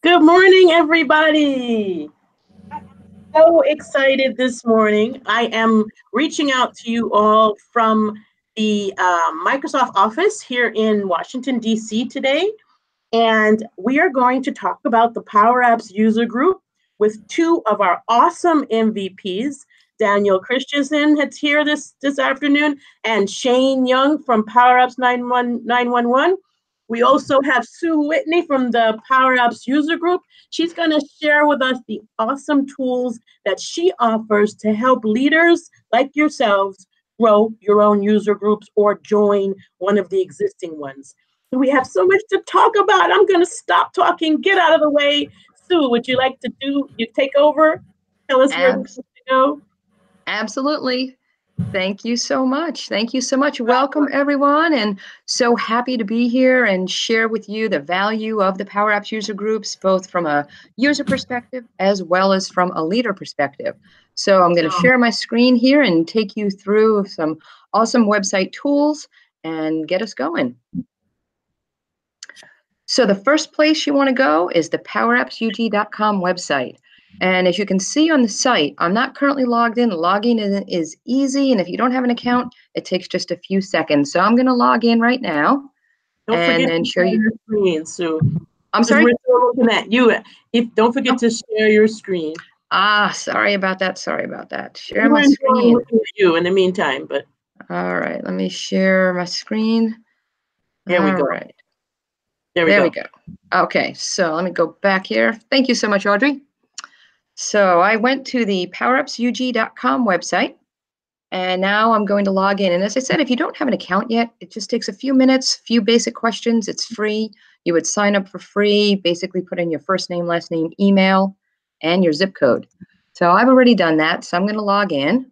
Good morning, everybody. So excited this morning. I am reaching out to you all from the Microsoft office here in Washington, D.C. today. And we are going to talk about the PowerApps User Group with two of our awesome MVPs. Daniel Christensen is here this afternoon, and Shane Young from PowerApps 911. We also have Sue Whitney from the PowerApps User Group. She's going to share with us the awesome tools that she offers to help leaders like yourselves grow your own user groups or join one of the existing ones. We have so much to talk about. I'm going to stop talking, get out of the way. Sue, would you like to take over? Tell us where we need to go. Absolutely. Thank you so much. Thank you so much. Welcome, everyone, and so happy to be here and share with you the value of the PowerApps user groups, both from a user perspective as well as from a leader perspective. So I'm going to share my screen here and take you through some awesome website tools and get us going. So the first place you want to go is the PowerAppsUG.com website. And as you can see on the site, I'm not currently logged in. Logging is easy, and if you don't have an account, it takes just a few seconds. So I'm going to log in right now and then show you your screen, Sue. I'm sorry? We're still looking at you. Don't forget to share your screen. Sorry about that. Sorry about that. Share my screen. Looking at you in the meantime, but all right, let me share my screen. There we go. Right. There we go. Okay, so let me go back here. Thank you so much, Audrey. So I went to the PowerAppsUG.com website, and now I'm going to log in. And as I said, if you don't have an account yet, it just takes a few minutes, few basic questions. It's free. You would sign up for free, basically put in your first name, last name, email, and your zip code. So I've already done that, so I'm going to log in,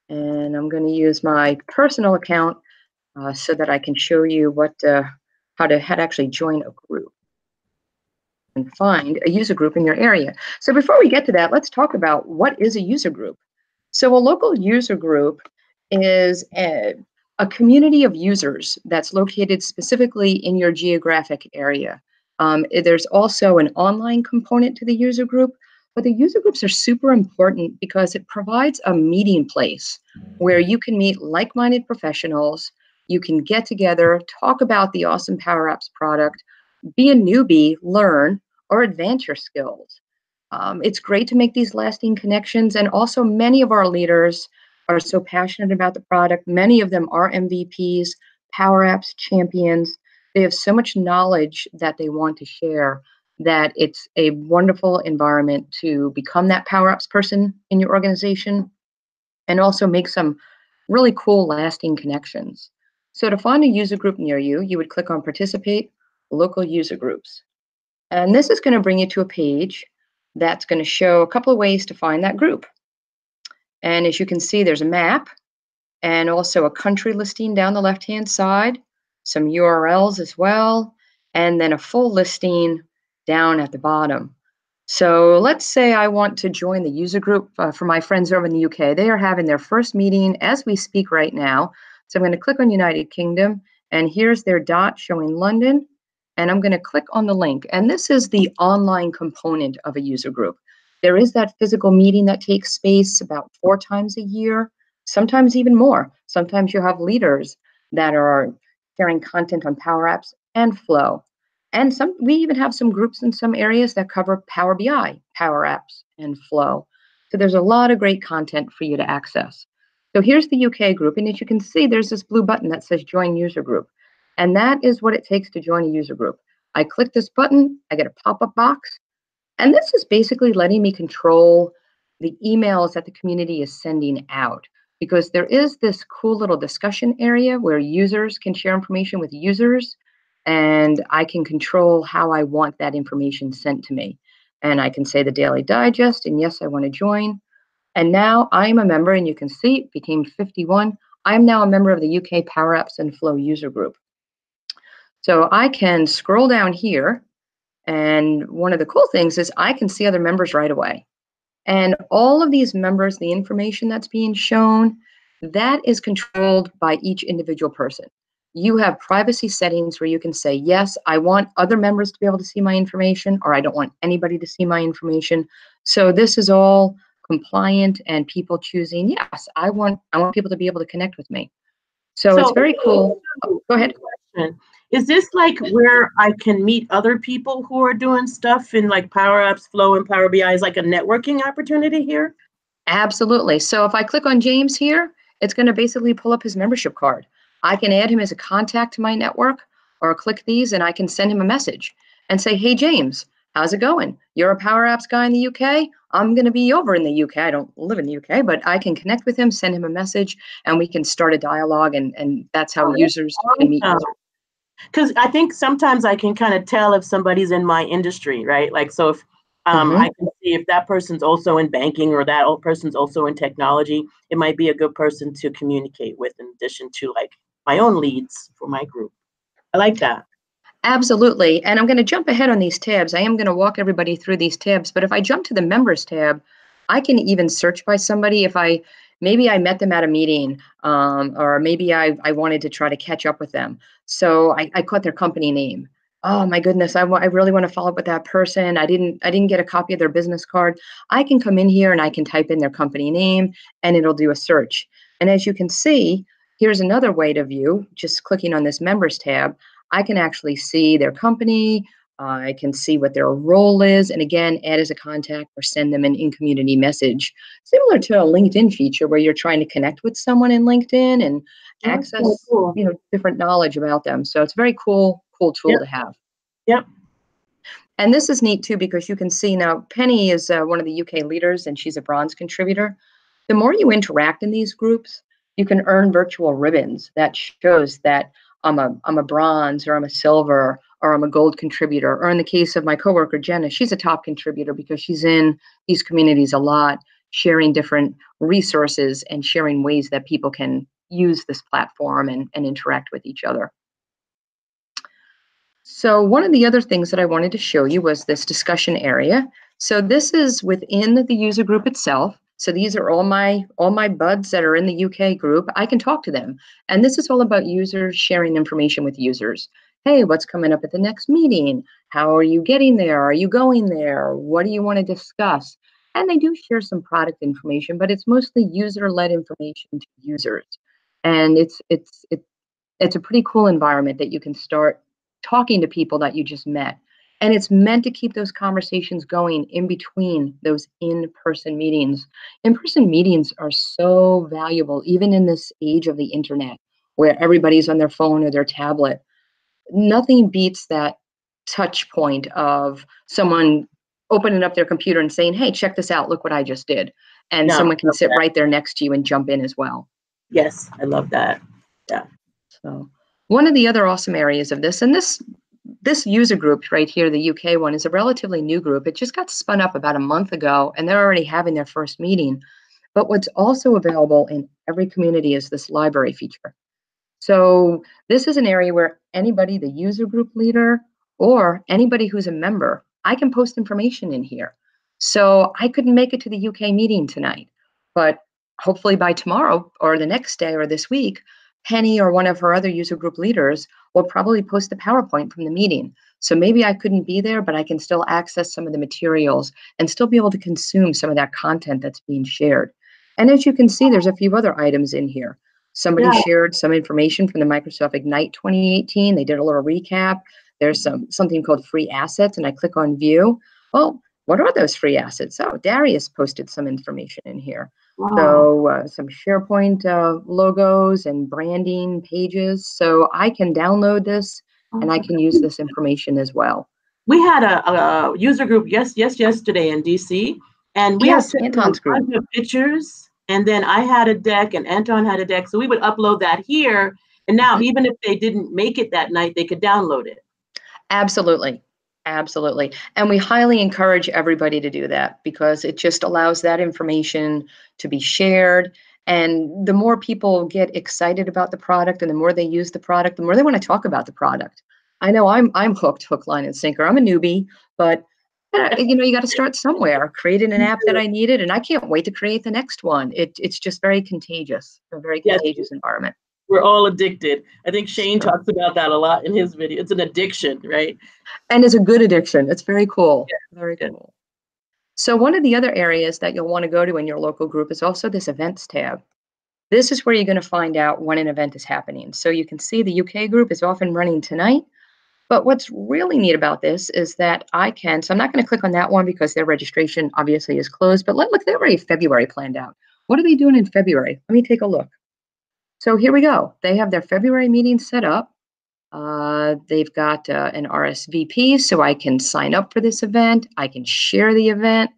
and I'm going to use my personal account so that I can show you how to actually join a group and find a user group in your area. So before we get to that, let's talk about what is a user group. So a local user group is a community of users that's located specifically in your geographic area. There's also an online component to the user group, but the user groups are super important because it provides a meeting place where you can meet like-minded professionals, you can get together, talk about the awesome PowerApps product, be a newbie, learn, or advance your skills. It's great to make these lasting connections, and also many of our leaders are so passionate about the product. Many of them are MVPs, PowerApps champions. They have so much knowledge that they want to share that it's a wonderful environment to become that PowerApps person in your organization and also make some really cool lasting connections. So to find a user group near you, you would click on Participate, Local User Groups. And this is going to bring you to a page that's going to show a couple of ways to find that group. And as you can see, there's a map and also a country listing down the left-hand side, some URLs as well, and then a full listing down at the bottom. So let's say I want to join the user group for my friends over in the UK. They are having their first meeting as we speak right now. So I'm going to click on United Kingdom, and here's their dot showing London. And I'm going to click on the link. And this is the online component of a user group. There is that physical meeting that takes space about 4 times a year, sometimes even more. Sometimes you have leaders that are sharing content on PowerApps and Flow. And we even have some groups in some areas that cover Power BI, PowerApps, and Flow. So there's a lot of great content for you to access. So here's the UK group. And as you can see, there's this blue button that says Join User Group. And that is what it takes to join a user group. I click this button, I get a pop-up box, and this is basically letting me control the emails that the community is sending out, because there is this cool little discussion area where users can share information with users, and I can control how I want that information sent to me. And I can say the Daily Digest, and yes, I want to join. And now I'm a member, and you can see it became 51. I'm now a member of the UK PowerApps and Flow user group. So I can scroll down here, and one of the cool things is I can see other members right away. And all of these members, the information that's being shown, that is controlled by each individual person. you have privacy settings where you can say, yes, I want other members to be able to see my information, or I don't want anybody to see my information. So this is all compliant and people choosing, yes, I want people to be able to connect with me. So it's So, very cool. Oh, go ahead. question. Is this like where I can meet other people who are doing stuff in like Power Apps, Flow, and Power BI? Is like a networking opportunity here? Absolutely. So if I click on James here, it's going to basically pull up his membership card. I can add him as a contact to my network, or click these and I can send him a message and say, hey, James, how's it going? You're a Power Apps guy in the UK. I'm going to be over in the UK. I don't live in the UK, but I can connect with him, send him a message, and we can start a dialogue. And that's how users can meet users. Because I think sometimes I can kind of tell if somebody's in my industry, right? Like, so if I can see if that person's also in banking or that person's also in technology, it might be a good person to communicate with in addition to like my own leads for my group. I like that. Absolutely. And I'm going to jump ahead on these tabs. I am going to walk everybody through these tabs. But if I jump to the members tab, I can even search by somebody. If maybe I met them at a meeting, or maybe I wanted to try to catch up with them. So I caught their company name. Oh my goodness, I really want to follow up with that person. I didn't get a copy of their business card. I can come in here and I can type in their company name and it'll do a search. And as you can see, here's another way to view, just clicking on this members tab. I can actually see their company. I can see what their role is, and again, add as a contact or send them an in-community message, similar to a LinkedIn feature where you're trying to connect with someone in LinkedIn and access, cool. different knowledge about them. So it's a very cool tool to have. Yep. And this is neat too, because you can see now Penny is one of the UK leaders and she's a bronze contributor. The more you interact in these groups, you can earn virtual ribbons that shows that I'm a bronze, or I'm a silver, or I'm a gold contributor. Or in the case of my coworker Jenna, she's a top contributor because she's in these communities a lot, sharing different resources and sharing ways that people can use this platform and interact with each other. So one of the other things that I wanted to show you was this discussion area. So this is within the user group itself. So these are all my buds that are in the UK group. I can talk to them. And this is all about users sharing information with users. Hey, what's coming up at the next meeting? How are you getting there? Are you going there? What do you want to discuss? And they do share some product information, but it's mostly user-led information to users. And it's a pretty cool environment that you can start talking to people that you just met. And it's meant to keep those conversations going in between those in-person meetings. In-person meetings are so valuable, even in this age of the internet, where everybody's on their phone or their tablet. Nothing beats that touch point of someone opening up their computer and saying, hey, check this out, look what I just did. And someone can sit right there next to you and jump in as well. Yes, I love that. Yeah. So one of the other awesome areas of this, and this user group right here, the UK one, is a relatively new group. It just got spun up about a month ago, and they're already having their first meeting. But what's also available in every community is this library feature. So this is an area where anybody, the user group leader, or anybody who's a member, I can post information in here. So I couldn't make it to the UK meeting tonight, but hopefully by tomorrow or the next day or this week, Penny or one of her other user group leaders will probably post a PowerPoint from the meeting. So maybe I couldn't be there, but I can still access some of the materials and still be able to consume some of that content that's being shared. And as you can see, there's a few other items in here. Somebody shared some information from the Microsoft Ignite 2018. They did a little recap. There's something called free assets, and I click on view. Well, what are those free assets? Oh, Darius posted some information in here. Wow. So some SharePoint logos and branding pages. So I can download this and I can use this information as well. We had a user group yesterday in DC, and we had Anton's a bunch of pictures, and then I had a deck and Anton had a deck. So we would upload that here. And now even if they didn't make it that night, they could download it. Absolutely. Absolutely. And we highly encourage everybody to do that because it just allows that information to be shared. And the more people get excited about the product and the more they use the product, the more they want to talk about the product. I know I'm hooked, hook, line, and sinker. I'm a newbie, but you got to start somewhere. Created an app that I needed, and I can't wait to create the next one. It's just very contagious, a very contagious environment. We're all addicted. I think Shane So, talks about that a lot in his video. It's an addiction, right? and it's a good addiction. It's very cool. Very Yeah. cool. So one of the other areas that you'll want to go to in your local group is also this events tab. This is where you're going to find out when an event is happening. So you can see the UK group is off and running tonight. But what's really neat about this is that so I'm not going to click on that one because their registration obviously is closed, but look, they already have February planned out. What are they doing in February? Let me take a look. So here we go. They have their February meeting set up. They've got an RSVP, so I can sign up for this event. I can share the event.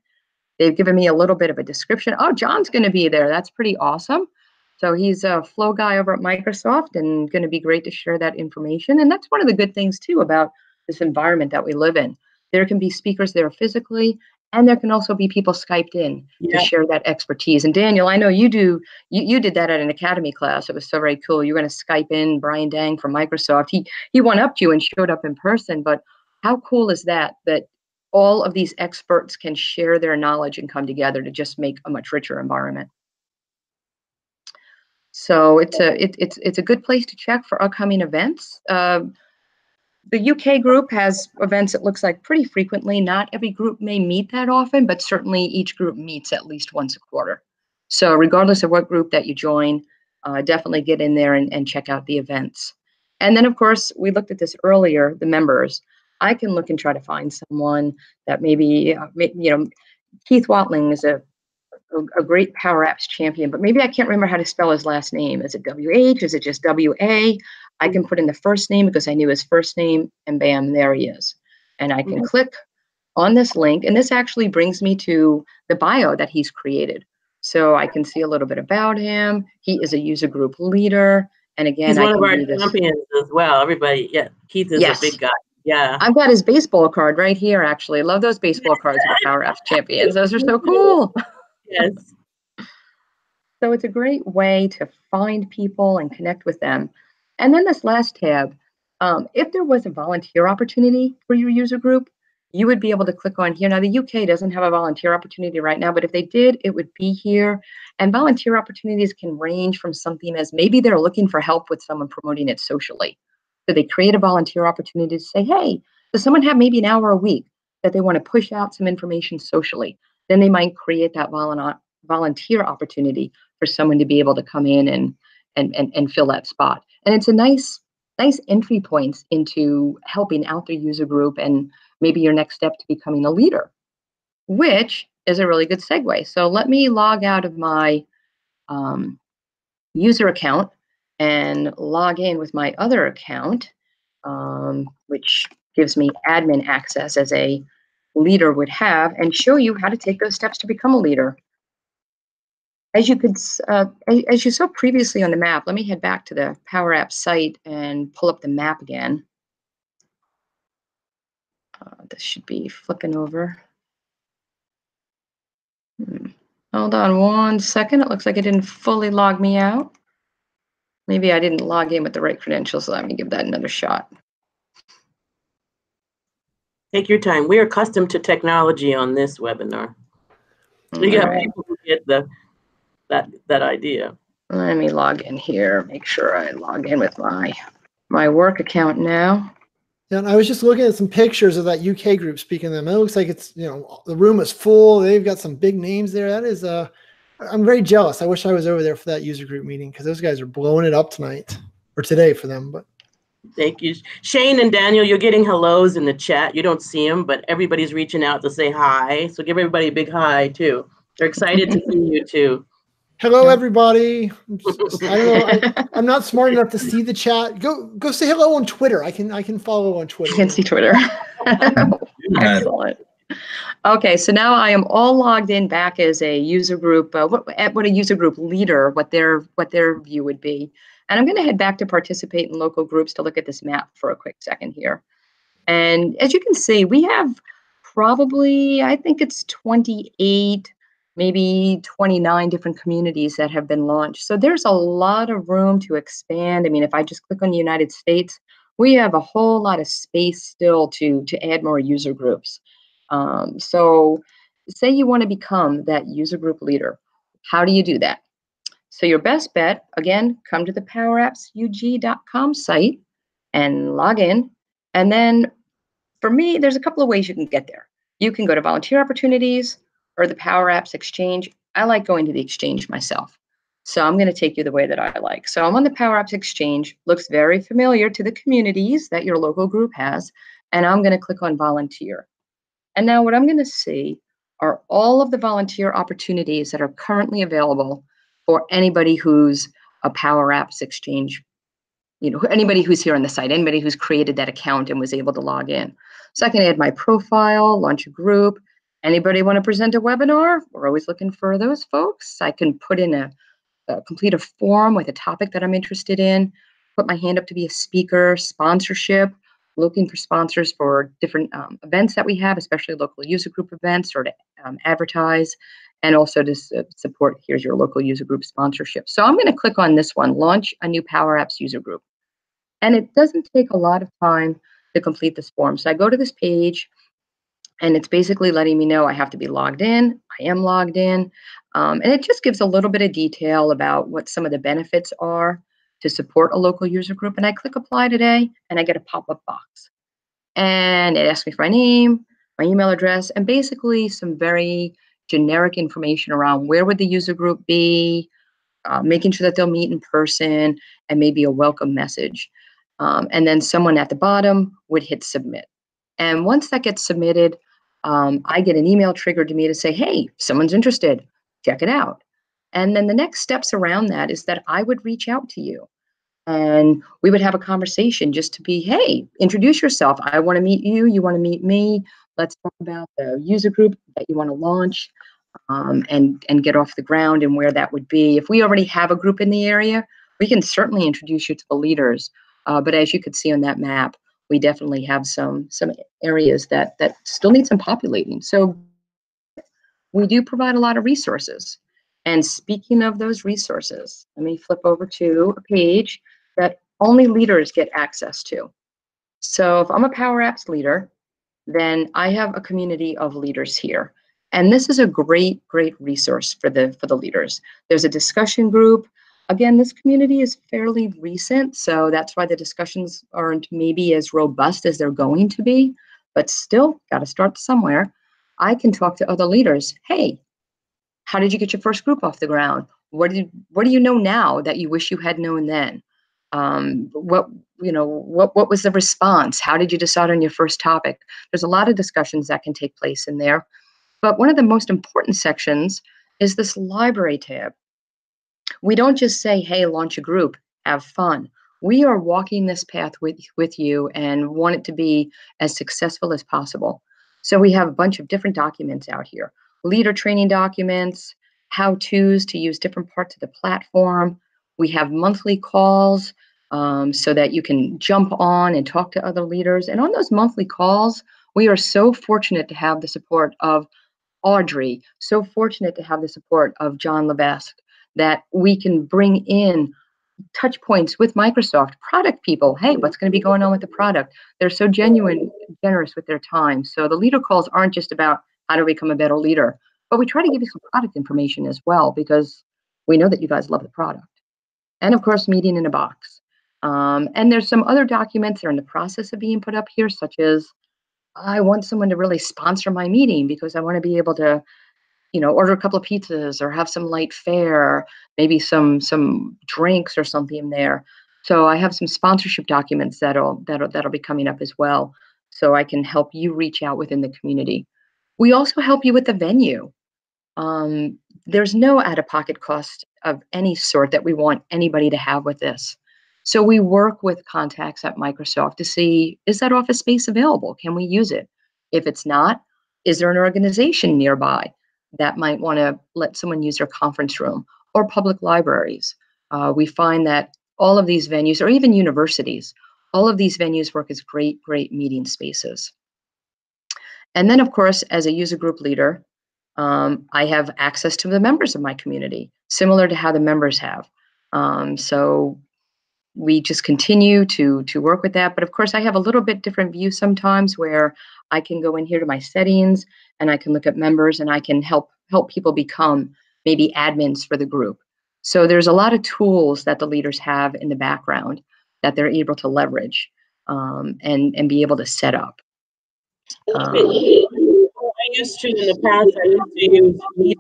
They've given me a little bit of a description. Oh, John's going to be there. That's pretty awesome. So he's a flow guy over at Microsoft and going to be great to share that information. And that's one of the good things, too, about this environment that we live in. There can be speakers there physically, and there can also be people Skyped in to share that expertise. And Daniel, I know you did that at an academy class. It was so very cool. You're going to Skype in Brian Dang from Microsoft. He went up to you and showed up in person. But how cool is that all of these experts can share their knowledge and come together to just make a much richer environment. So it's a good place to check for upcoming events. The UK group has events, it looks like, pretty frequently. Not every group may meet that often, but certainly each group meets at least once a quarter. So regardless of what group that you join, definitely get in there and check out the events. And then, of course, we looked at this earlier, the members. I can look and try to find someone that maybe, Keith Watling is a great PowerApps champion, but maybe I can't remember how to spell his last name. Is it WH? Is it just WA? I can put in the first name because I knew his first name, and bam, there he is. And I can click on this link, and this actually brings me to the bio that he's created. So I can see a little bit about him. He is a user group leader. And again, he's one of our do this. champions as well. Everybody, Keith is a big guy. Yeah. I've got his baseball card right here, actually. Love those baseball cards with the PowerApps champions. Those are so cool. Yes. So it's a great way to find people and connect with them. And then this last tab, if there was a volunteer opportunity for your user group, you would be able to click on here. Now, the UK doesn't have a volunteer opportunity right now, but if they did, it would be here. And volunteer opportunities can range from something as maybe they're looking for help with someone promoting it socially. So they create a volunteer opportunity to say, hey, does someone have maybe an hour a week that they want to push out some information socially? Then they might create that volunteer opportunity for someone to be able to come in and fill that spot. And it's a nice entry point into helping out the user group and maybe your next step to becoming a leader, which is a really good segue. So let me log out of my user account and log in with my other account, which gives me admin access as a leader would have, and show you how to take those steps to become a leader. As you saw previously on the map, let me head back to the PowerApps site and pull up the map again. This should be flipping over. Hold on one second. It looks like it didn't fully log me out. Maybe I didn't log in with the right credentials, so let me give that another shot. Take your time. We're accustomed to technology on this webinar. You got people who get that idea. Let me log in here. Make sure I log in with my work account now. Yeah, and I was just looking at some pictures of that UK group. Speaking of them, it looks like it's, the room is full. They've got some big names there. That is, I'm very jealous. I wish I was over there for that user group meeting because those guys are blowing it up tonight or today for them. But thank you, Shane and Daniel. You're getting hellos in the chat. You don't see them, but everybody's reaching out to say hi. So give everybody a big hi too. They're excited to see you too. Hello, everybody. I don't know. I'm not smart enough to see the chat. Go say hello on Twitter. I can follow on Twitter. You can see Twitter. Excellent. Okay, so now I am all logged in back as a user group. What a user group leader, what their view would be. And I'm going to head back to participate in local groups to look at this map for a quick second here. And as you can see, we have probably, I think it's 28. Maybe 29 different communities that have been launched. So there's a lot of room to expand. I mean, if I just click on the United States, we have a whole lot of space still to add more user groups. So say you want to become that user group leader. How do you do that? So your best bet, again, come to the PowerAppsUG.com site and log in. And then for me, there's a couple of ways you can get there. You can go to volunteer opportunities or the PowerApps Exchange. I like going to the Exchange myself. So I'm going to take you the way that I like. So I'm on the PowerApps Exchange. Looks very familiar to the communities that your local group has. And I'm going to click on volunteer. And now what I'm going to see are all of the volunteer opportunities that are currently available for anybody who's a PowerApps Exchange, anybody who's here on the site, anybody who's created that account and was able to log in. So I can add my profile, launch a group. Anybody want to present a webinar? We're always looking for those folks. I can put in complete a form with a topic that I'm interested in, put my hand up to be a speaker, sponsorship, looking for sponsors for different events that we have, especially local user group events, or to advertise, and also to support, here's your local user group sponsorship. So I'm going to click on this one, launch a new PowerApps user group. And it doesn't take a lot of time to complete this form. So I go to this page, and it's basically letting me know I have to be logged in. I am logged in. And it just gives a little bit of detail about what some of the benefits are to support a local user group. And I click apply today, and I get a pop-up box. And it asks me for my name, my email address, and basically some very generic information around where would the user group be, making sure that they'll meet in person, and maybe a welcome message. And then someone at the bottom would hit submit. And once that gets submitted, I get an email triggered to me to say, hey, someone's interested, check it out. And then the next steps around that is that I would reach out to you. And we would have a conversation just to be, hey, introduce yourself. I want to meet you. You want to meet me. Let's talk about the user group that you want to launch, and get off the ground and where that would be. If we already have a group in the area, we can certainly introduce you to the leaders. But as you could see on that map, we definitely have some areas that still need some populating. So we do provide a lot of resources. And speaking of those resources, let me flip over to a page that only leaders get access to. So if I'm a PowerApps leader, then I have a community of leaders here. And this is a great resource for the leaders. There's a discussion group. Again, this community is fairly recent, so that's why the discussions aren't maybe as robust as they're going to be, but still got to start somewhere. I can talk to other leaders. Hey, how did you get your first group off the ground? What do you know now that you wish you had known then? What was the response? How did you decide on your first topic? There's a lot of discussions that can take place in there. But one of the most important sections is this library tab. We don't just say, hey, launch a group, have fun. We are walking this path with you and want it to be as successful as possible. So we have a bunch of different documents out here. Leader training documents, how-tos to use different parts of the platform. We have monthly calls so that you can jump on and talk to other leaders. And on those monthly calls, we are so fortunate to have the support of Audrie, so fortunate to have the support of John Levesque, that we can bring in touch points with Microsoft, product people. Hey, what's going to be going on with the product? They're so generous with their time. So the leader calls aren't just about how to become a better leader, but we try to give you some product information as well, because we know that you guys love the product. And of course, meeting in a box. And there's some other documents that are in the process of being put up here, such as I want someone to really sponsor my meeting because I want to be able to, order a couple of pizzas or have some light fare, maybe some drinks or something there. So I have some sponsorship documents that'll be coming up as well. So I can help you reach out within the community. We also help you with the venue. There's no out-of-pocket cost of any sort that we want anybody to have with this. So we work with contacts at Microsoft to see, is that office space available? Can we use it? If it's not, is there an organization nearby that might want to let someone use their conference room, or public libraries? We find that all of these venues, or even universities, all of these venues work as great meeting spaces. And then, of course, as a user group leader, I have access to the members of my community, similar to how the members have. So we just continue to work with that. But of course, I have a little bit different view sometimes, where I can go in here to my settings and I can look at members, and I can help people become maybe admins for the group. So there's a lot of tools that the leaders have in the background that they're able to leverage and be able to set up. I used to, in the past, I used to use Meet,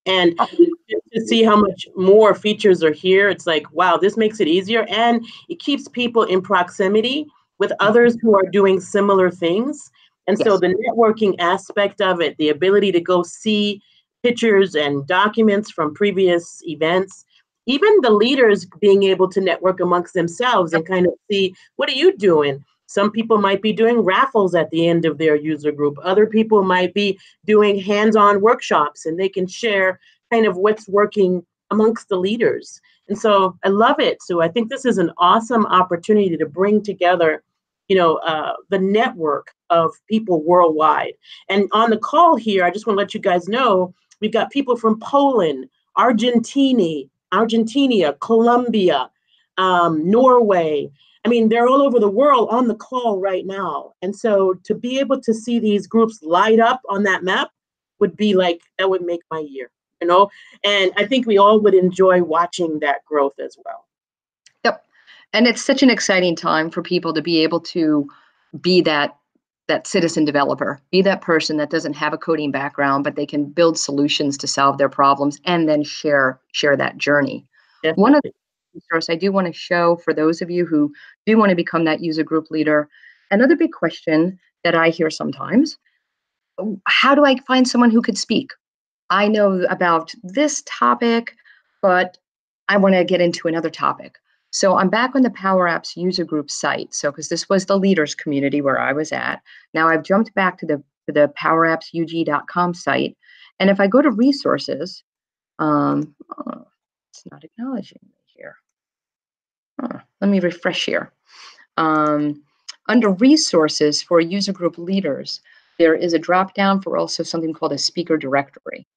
and to see how much more features are here, it's like, wow, this makes it easier, and it keeps people in proximity with others who are doing similar things. And so Yes. the networking aspect of it, the ability to go see pictures and documents from previous events, even the leaders being able to network amongst themselves and kind of see, what are you doing? Some people might be doing raffles at the end of their user group. Other people might be doing hands-on workshops, and they can share kind of what's working amongst the leaders. And so I love it. So I think this is an awesome opportunity to bring together, the network of people worldwide. And on the call here, I just want to let you guys know, we've got people from Poland, Argentina, Colombia, Norway. I mean, they're all over the world on the call right now. And so to be able to see these groups light up on that map would be like, that would make my year, And I think we all would enjoy watching that growth as well. Yep. And it's such an exciting time for people to be able to be that citizen developer, be that person that doesn't have a coding background, but they can build solutions to solve their problems and then share that journey. Definitely. One of the resources I do want to show for those of you who do want to become that user group leader, another big question that I hear sometimes, how do I find someone who could speak? I know about this topic, but I want to get into another topic. So I'm back on the PowerApps User Group site. So because this was the leaders community where I was at. Now I've jumped back to the PowerAppsUG.com site. And if I go to resources, it's not acknowledging me here. Let me refresh here. Under resources for user group leaders, there is a drop down for also something called a speaker directory.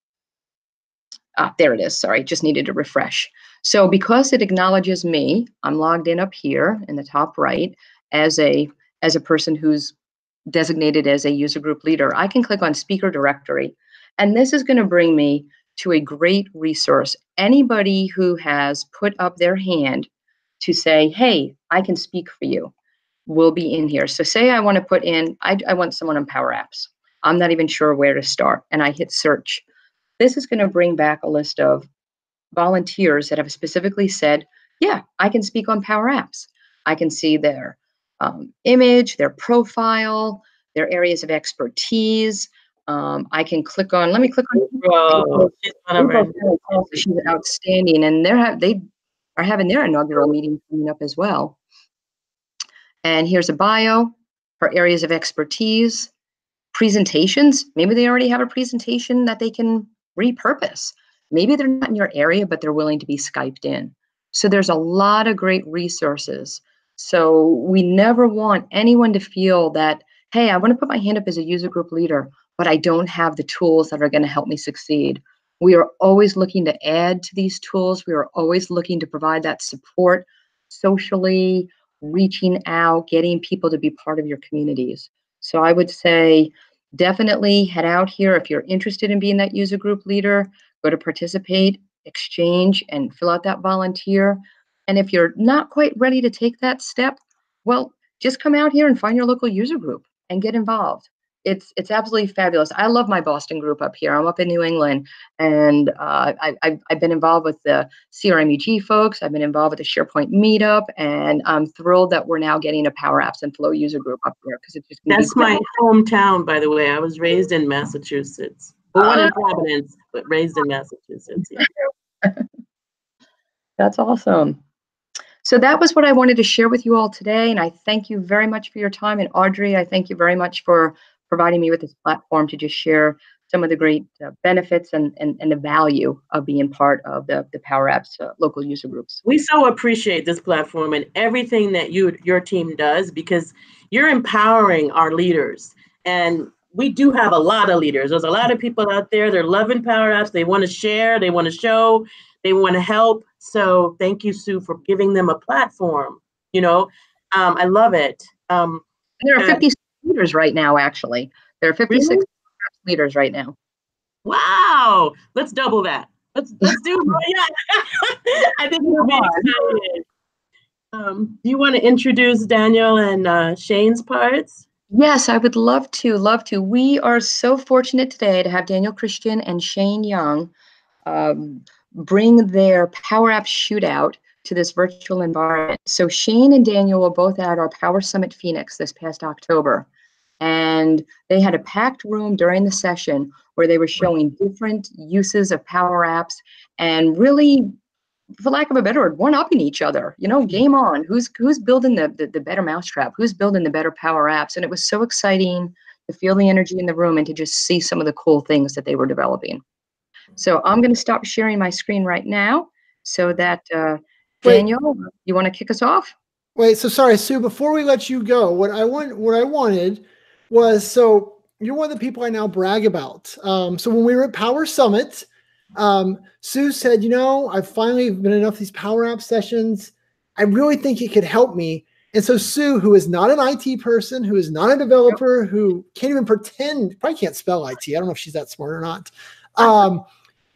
There it is. Sorry, just needed to refresh. So because it acknowledges me, I'm logged in up here in the top right as a person who's designated as a user group leader. I can click on speaker directory, and this is going to bring me to a great resource. Anybody who has put up their hand to say, hey, I can speak for you, will be in here. So say I want to put in, I want someone on PowerApps. I'm not even sure where to start, and I hit search. This is going to bring back a list of volunteers that have specifically said, yeah, I can speak on PowerApps. I can see their image, their profile, their areas of expertise. I can click on, let me click on. She's outstanding, and they are having their inaugural meeting coming up as well. And here's a bio, her areas of expertise, presentations. Maybe they already have a presentation that they can repurpose. Maybe they're not in your area, but they're willing to be Skyped in. So there's a lot of great resources. So we never want anyone to feel that, hey, I want to put my hand up as a user group leader, but I don't have the tools that are going to help me succeed. We are always looking to add to these tools. We are always looking to provide that support socially, reaching out, getting people to be part of your communities. So I would say, definitely head out here if you're interested in being that user group leader. Go to participate, exchange, and fill out that volunteer. And if you're not quite ready to take that step, well, just come out here and find your local user group and get involved. It's absolutely fabulous. I love my Boston group up here. I'm up in New England, and I've been involved with the CRMUG folks. I've been involved with the SharePoint meetup, and I'm thrilled that we're now getting a PowerApps and Flow user group up there because it's just. That's my hometown, by the way. I was raised in Massachusetts, born in Providence, but raised in Massachusetts. Yeah. That's awesome. So that was what I wanted to share with you all today, and I thank you very much for your time. And Audrie, I thank you very much for providing me with this platform to just share some of the great benefits and the value of being part of the PowerApps local user groups. We so appreciate this platform and everything that your team does, because you're empowering our leaders. And we do have a lot of leaders. There's a lot of people out there, they're loving PowerApps. They want to share, they want to show, they want to help. So thank you, Sue, for giving them a platform. I love it. There are 56 leaders right now, actually. There are 56 really? leaders right now. Wow. Let's double that. Let's do more. Yeah. I think we'll be excited. Do you want to introduce Daniel and Shane's parts? Yes, I would love to, love to. We are so fortunate today to have Daniel Christian and Shane Young bring their PowerApps Shoot-out to this virtual environment. So Shane and Daniel were both at our Power Summit Phoenix this past October. And they had a packed room during the session where they were showing different uses of PowerApps and really, for lack of a better word, one-upping each other. You know, game on. Who's building the better mousetrap? Who's building the better PowerApps? And it was so exciting to feel the energy in the room and to just see some of the cool things that they were developing. So I'm going to stop sharing my screen right now so that Daniel, you want to kick us off? Wait, so sorry, Sue, before we let you go, what I wanted was, so you're one of the people I now brag about. So when we were at Power Summit, Sue said, you know, I've finally been in enough of these PowerApp sessions. I really think it could help me. And so Sue, who is not an IT person, who is not a developer, who can't even pretend, probably can't spell IT. I don't know if she's that smart or not.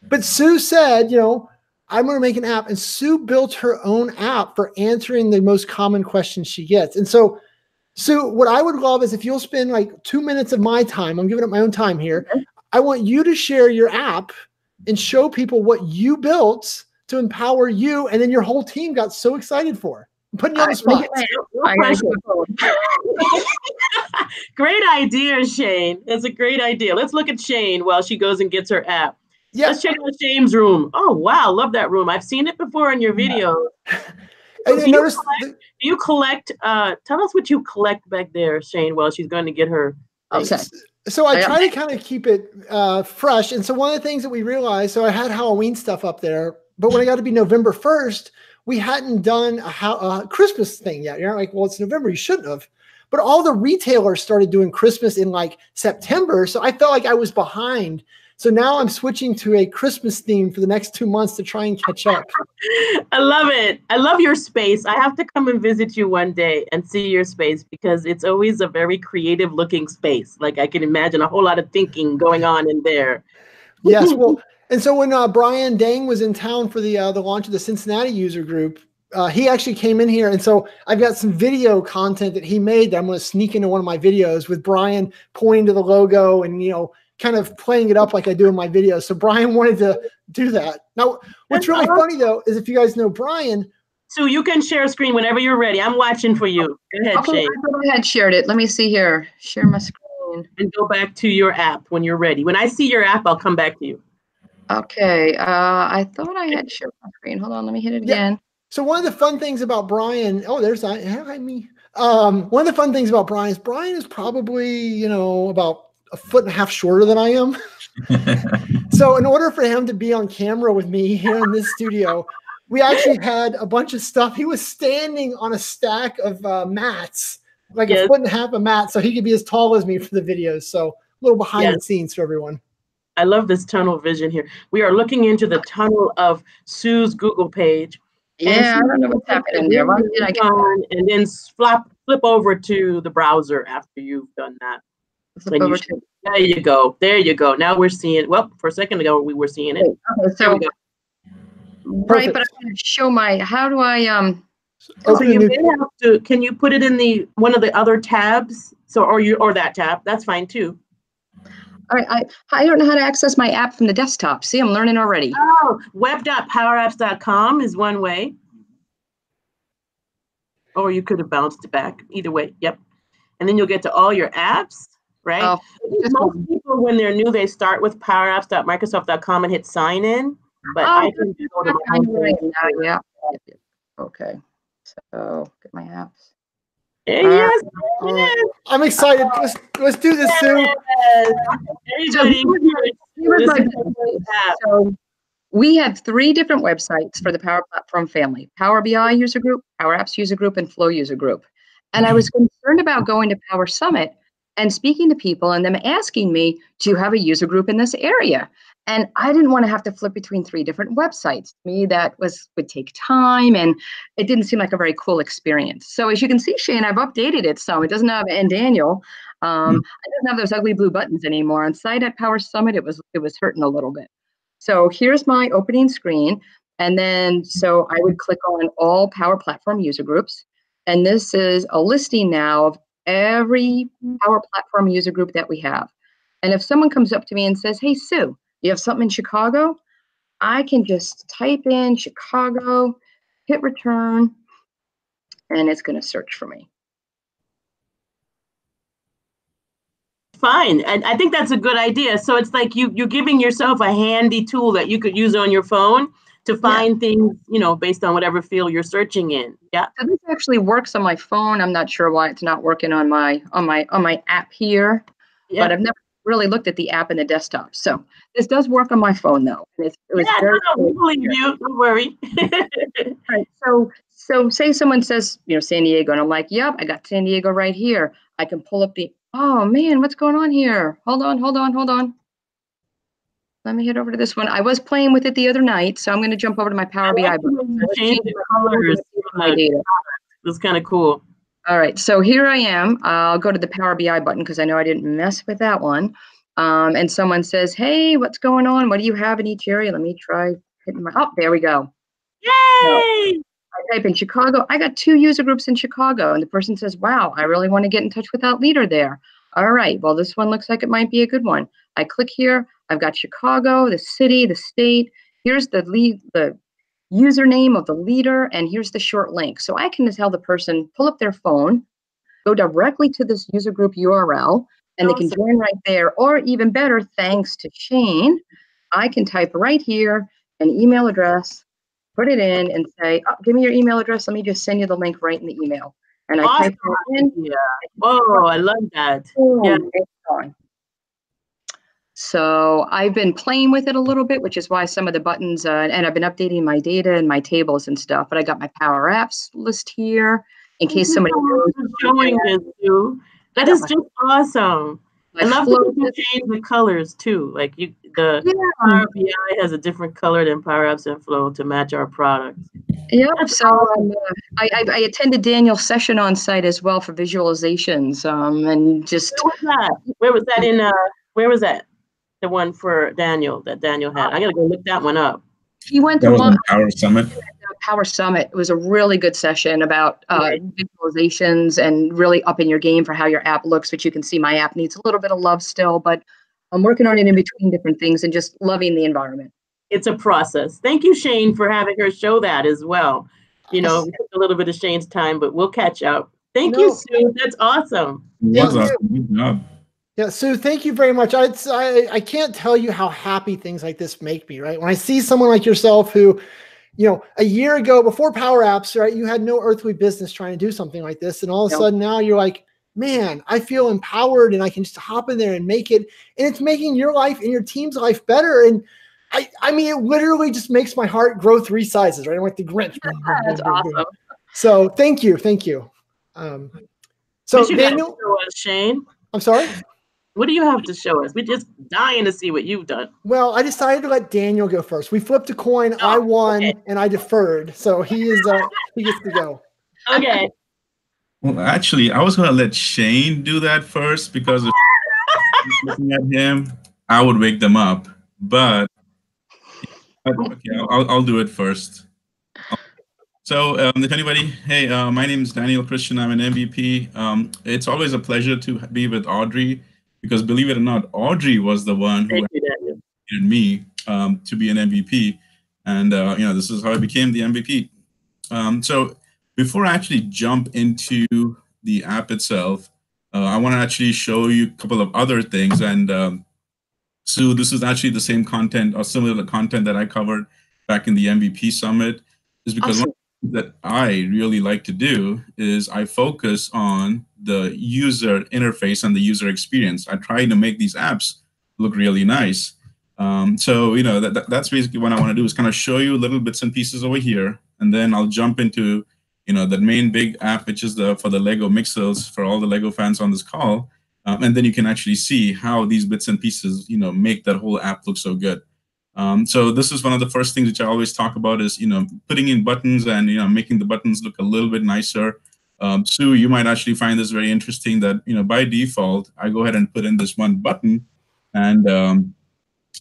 But Sue said, you know, I'm going to make an app. And Sue built her own app for answering the most common questions she gets. And so, Sue, what I would love is if you'll spend like 2 minutes of my time, I'm giving up my own time here. Okay. I want you to share your app and show people what you built to empower you. And then your whole team got so excited for. I'm putting you on the spot. Great idea, Shane. That's a great idea. Let's look at Shane while she goes and gets her app. Yeah. Let's check out Shane's room. Oh, wow. Love that room. I've seen it before in your video. So do you collect, tell us what you collect back there, Shane, while she's going to get her. Okay. So I try to kind of keep it fresh. And so one of the things that we realized, so I had Halloween stuff up there, but when I got to be November 1st, we hadn't done a Christmas thing yet. You're like, well, it's November. You shouldn't have. But all the retailers started doing Christmas in like September. So I felt like I was behind. So now I'm switching to a Christmas theme for the next 2 months to try and catch up. I love it. I love your space. I have to come and visit you one day and see your space because it's always a very creative looking space. Like I can imagine a whole lot of thinking going on in there. Yes. Well, and so when Brian Dang was in town for the launch of the Cincinnati user group, he actually came in here. And so I've got some video content that he made that I'm going to sneak into one of my videos with Brian pointing to the logo and, you know, kind of playing it up like I do in my videos. So Brian wanted to do that. Now, what's really funny though, is if you guys know Brian. So you can share a screen whenever you're ready. I'm watching for you. Go ahead, Shane. I had shared it. Let me see here. Share my screen. And go back to your app when you're ready. When I see your app, I'll come back to you. Okay. I thought I had shared my screen. Hold on. Let me hit it again. So one of the fun things about Brian, there's me. One of the fun things about Brian is probably, you know, about 1.5 feet shorter than I am. So in order for him to be on camera with me here in this studio, we actually had a bunch of stuff. He was standing on a stack of mats, like 1.5 feet of mats, so he could be as tall as me for the videos. So a little behind the scenes for everyone. I love this tunnel vision here. We are looking into the tunnel of Sue's Google page. Yeah, I don't know what's happening there. Why did I get that? And then flip over to the browser after you've done that. There you go. There you go. Now we're seeing. Well, for a second ago we were seeing it. Okay, so right, but I want to show my. How do I So you may have to. Can you put it in one of the other tabs? So or that tab. That's fine too. I don't know how to access my app from the desktop. See, I'm learning already. Oh, web.powerapps.com is one way. Or you could have bounced it back. Either way. Yep. And then you'll get to all your apps. Right. Oh, most people, when they're new, they start with powerapps.microsoft.com and hit sign in. But I can go to my own. Yeah. Okay. So get my apps. Yes. I'm excited. Let's do this, Sue. So we have 3 different websites for the Power Platform family: Power BI User Group, PowerApps User Group, and Flow User Group. And I was concerned about going to Power Summit and speaking to people and them asking me, do you have a user group in this area? And I didn't want to have to flip between 3 different websites. To me, that would take time, and it didn't seem like a very cool experience. So as you can see, Shane, I've updated it some. It doesn't have, and Daniel, it doesn't have those ugly blue buttons anymore. On site at Power Summit, it was hurting a little bit. So here's my opening screen. And then, so I would click on all Power Platform user groups. And this is a listing now of every Power Platform user group that we have. And if someone comes up to me and says, hey, Sue, you have something in Chicago? I can just type in Chicago, hit return, and it's going to search for me. Fine. And I think that's a good idea. So it's like you're giving yourself a handy tool that you could use on your phone to find things, you know, based on whatever field you're searching in. Yeah. So this actually works on my phone. I'm not sure why it's not working on my app here, but I've never really looked at the app in the desktop. So this does work on my phone though. It was very we believe you. Don't worry. Right. So say someone says, you know, San Diego, and I'm like, yep, I got San Diego right here. I can pull up oh man, what's going on here? Hold on. Let me head over to this one. I was playing with it the other night, so I'm going to jump over to my Power BI button. Change the colors. My data. It's kind of cool. All right, so here I am. I'll go to the Power BI button because I know I didn't mess with that one. And someone says, hey, what's going on? What do you have in each area? Let me try hitting my, there we go. Yay! So I type in Chicago. I got 2 user groups in Chicago. And the person says, wow, I really want to get in touch with that leader there. All right, well, this one looks like it might be a good one. I click here. I've got Chicago, the city, the state. Here's the username of the leader, and here's the short link. So I can tell the person, pull up their phone, go directly to this user group URL, and they can join right there. Or even better, thanks to Shane, I can type right here an email address, put it in, and say, oh, give me your email address. Let me just send you the link right in the email. And I type it in. Yeah. Oh, I love that. Yeah. It's gone. So I've been playing with it a little bit, which is why some of the buttons, and I've been updating my data and my tables and stuff, but I got my PowerApps list here in case somebody knows. Showing this, too. That is just awesome. I love that you can change the colors too. Like the Power BI has a different color than PowerApps and Flow to match our products. Yep. So I attended Daniel's session on site as well for visualizations. And just where was that? Where was that? The one for Daniel that Daniel had. I gotta go look that one up. He went to one. Power Summit. Power Summit. It was a really good session about visualizations and really upping your game for how your app looks, which you can see my app needs a little bit of love still, but I'm working on it in between different things and just loving the environment. It's a process. Thank you, Shane, for having her show that as well. You know, we took a little bit of Shane's time, but we'll catch up. Thank you, Sue. That's awesome. Good job. Yeah, Sue, thank you very much. I can't tell you how happy things like this make me, right? When I see someone like yourself who, you know, a year ago before PowerApps, right, you had no earthly business trying to do something like this. And all of a sudden now you're like, man, I feel empowered and I can just hop in there and make it. And it's making your life and your team's life better. And I mean, it literally just makes my heart grow 3 sizes, right? I'm like the Grinch. That's awesome. So thank you. Thank you. So Daniel, show us, Shane. I'm sorry? What do you have to show us? We're just dying to see what you've done. Well, I decided to let Daniel go first. We flipped a coin. I won, and I deferred. So he gets to go. Okay. Well, actually, I was going to let Shane do that first because if looking at him, I would wake them up. But okay, I'll do it first. So if anybody, hey, my name is Daniel Christian. I'm an MVP. It's always a pleasure to be with Audrie. Because believe it or not, Audrie was the one who invited me to be an MVP. And, you know, this is how I became the MVP. So before I actually jump into the app itself, I want to actually show you a couple of other things. And Sue, this is actually the same content or similar to the content that I covered back in the MVP Summit. Is because one thing that I really like to do is I focus on the user interface and the user experience. I try to make these apps look really nice. So, you know, that's basically what I want to do is kind of show you little bits and pieces over here. And then I'll jump into, you know, the main big app, which is for the Lego Mixels for all the Lego fans on this call. And then you can actually see how these bits and pieces, you know, make that whole app look so good. So this is one of the first things which I always talk about is, you know, putting in buttons and, you know, making the buttons look a little bit nicer. Sue, you might actually find this very interesting that, you know, by default, I go ahead and put in this one button and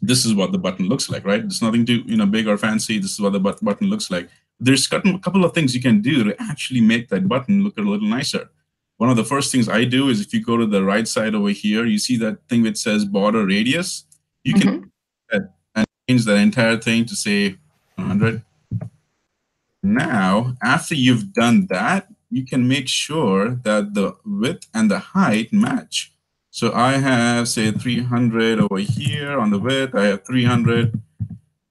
this is what the button looks like, right? There's nothing too big or fancy. This is what the button looks like. There's a couple of things you can do to actually make that button look a little nicer. One of the first things I do is if you go to the right side over here, you see that thing that says border radius. You can and change that entire thing to say 100. Now, after you've done that, you can make sure that the width and the height match. So I have, say, 300 over here on the width. I have 300.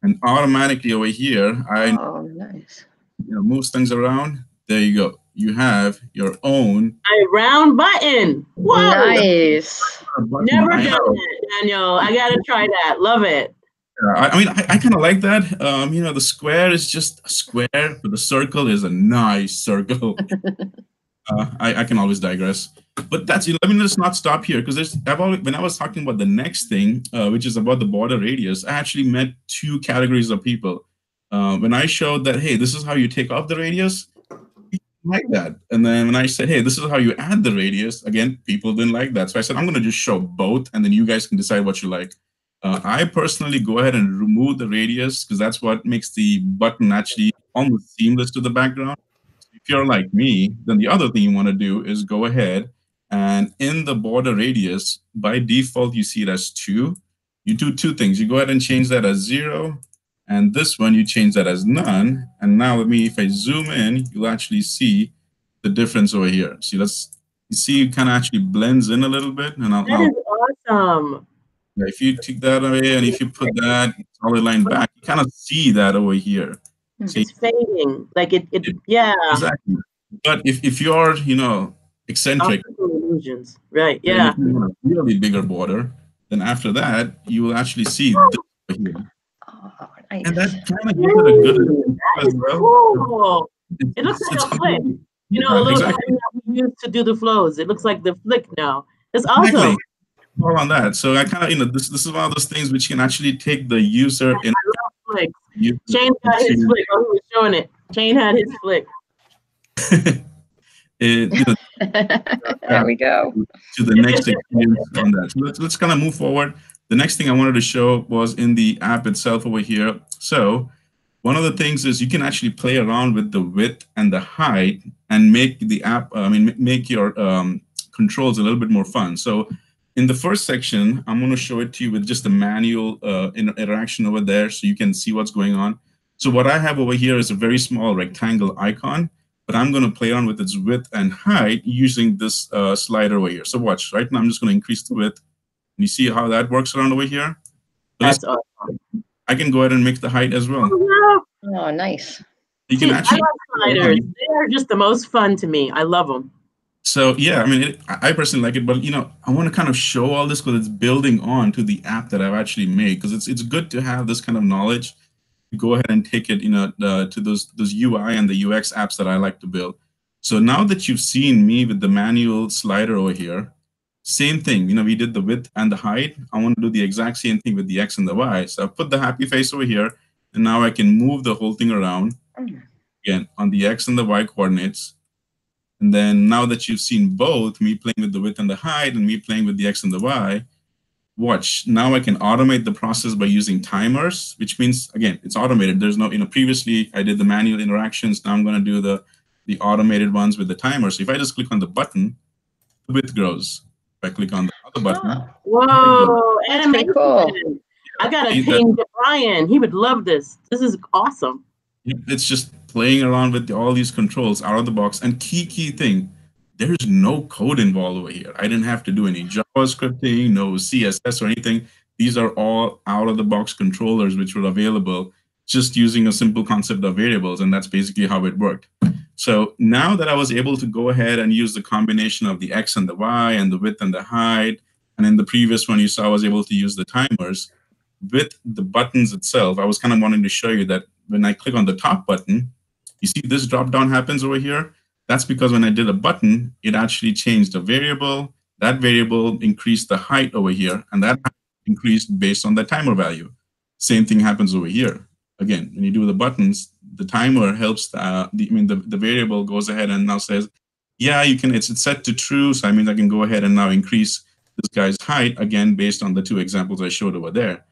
And automatically over here, nice. Moves things around. There you go. You have your own a round button. Whoa! Nice. Never done it, Daniel. I gotta try that. Love it. I mean, I kind of like that. The square is just a square, but the circle is a nice circle. I can always digress, but that's. Let me just not stop here because when I was talking about the next thing, which is about the border radius, I actually met two categories of people. When I showed that, hey, this is how you take off the radius, people like that. And then when I said, hey, this is how you add the radius, again, people didn't like that. So I said, I'm going to just show both, and then you guys can decide what you like. I personally go ahead and remove the radius because that's what makes the button actually almost seamless to the background. If you're like me, then the other thing you want to do is go ahead and in the border radius, by default, you see it as 2. You do two things. You go ahead and change that as 0. And this one, you change that as none. And now if I zoom in, you'll actually see the difference over here. See, you see it kind of actually blends in a little bit. And that is awesome. If you take that away and if you put that solid line back, you kind of see that over here. It's fading, like it yeah. Exactly. But if you're, eccentric, illusions, right? Yeah. If you want a really bigger border, then after that, you will actually see this over here. Oh, nice. And that kind of gives it a good as well. Cool. It looks like a flick. A little exactly. thing that we use to do the flows. It looks like the flick now. It's awesome. Exactly. All on that. So I kind of, this is one of those things which can actually take the user in. Flick. Shane got his flick. Oh, he was showing it. Shane had his flick. There we go. To the next experience on that. So let's kind of move forward. The next thing I wanted to show was in the app itself over here. So one of the things is you can actually play around with the width and the height and make the app, make your controls a little bit more fun. So in the first section, I'm going to show it to you with just the manual interaction over there so you can see what's going on. So what I have over here is a very small rectangle icon, but I'm going to play on with its width and height using this slider over here. So watch, right now I'm just going to increase the width. And you see how that works around over here? That's awesome. I can go ahead and make the height as well. Oh, nice. You can actually. I love sliders. They are just the most fun to me. I love them. So yeah, I personally like it, but I want to kind of show all this because it's building on to the app that I've actually made. Because it's good to have this kind of knowledge. Go ahead and take it, to those UI and the UX apps that I like to build. So now that you've seen me with the manual slider over here, same thing. We did the width and the height. I want to do the exact same thing with the X and the Y. So I've put the happy face over here, and now I can move the whole thing around again on the X and the Y coordinates. And then now that you've seen both, me playing with the width and the height and me playing with the X and the Y, watch. Now I can automate the process by using timers, which means, again, it's automated. There's no, previously I did the manual interactions. Now I'm going to do the automated ones with the timer. So if I just click on the button, the width grows. If I click on the other button. Whoa, animation. Cool. I got to ping Brian. He would love this. This is awesome. It's just playing around with all these controls out of the box. And key thing, there's no code involved over here. I didn't have to do any JavaScripting, no CSS or anything. These are all out of the box controllers which were available just using a simple concept of variables. And that's basically how it worked. So now that I was able to go ahead and use the combination of the X and the Y and the width and the height, and in the previous one you saw I was able to use the timers, with the buttons itself, I was kind of wanting to show you that when I click on the top button, you see this drop down happens over here. That's because when I did a button, it actually changed a variable. That variable increased the height over here, and that increased based on the timer value. Same thing happens over here. Again, when you do the buttons, the timer helps, the variable goes ahead and now says, yeah, you can, it's set to true, so I mean I can go ahead and now increase this guy's height, again, based on the two examples I showed over there.